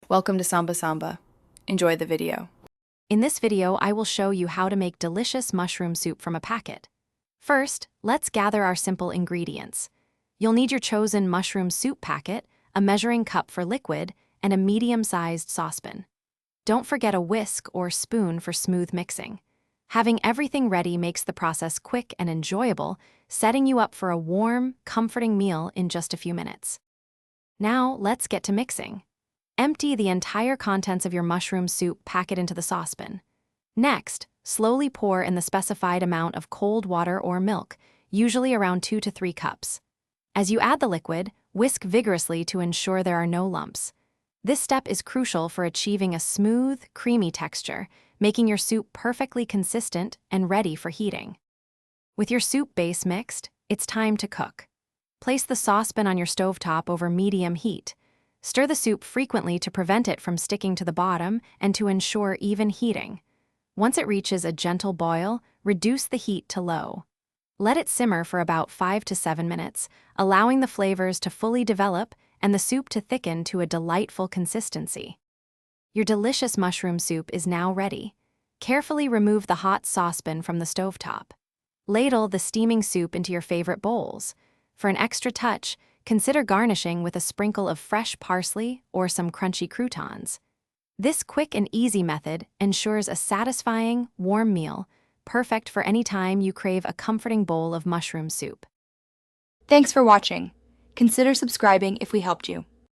Welcome to Samba Samba. Enjoy the video. In this video, I will show you how to make delicious mushroom soup from a packet. First, let's gather our simple ingredients. You'll need your chosen mushroom soup packet, a measuring cup for liquid, and a medium-sized saucepan. Don't forget a whisk or spoon for smooth mixing. Having everything ready makes the process quick and enjoyable, setting you up for a warm, comforting meal in just a few minutes. Now, let's get to mixing. Empty the entire contents of your mushroom soup packet into the saucepan. Next, slowly pour in the specified amount of cold water or milk, usually around 2 to 3 cups. As you add the liquid, whisk vigorously to ensure there are no lumps. This step is crucial for achieving a smooth, creamy texture, making your soup perfectly consistent and ready for heating. With your soup base mixed, it's time to cook. Place the saucepan on your stovetop over medium heat. Stir the soup frequently to prevent it from sticking to the bottom and to ensure even heating. Once it reaches a gentle boil, reduce the heat to low. Let it simmer for about 5 to 7 minutes, allowing the flavors to fully develop and the soup to thicken to a delightful consistency. Your delicious mushroom soup is now ready. Carefully remove the hot saucepan from the stovetop. Ladle the steaming soup into your favorite bowls. For an extra touch, consider garnishing with a sprinkle of fresh parsley or some crunchy croutons. This quick and easy method ensures a satisfying, warm meal, perfect for any time you crave a comforting bowl of mushroom soup. Thanks for watching. Consider subscribing if we helped you.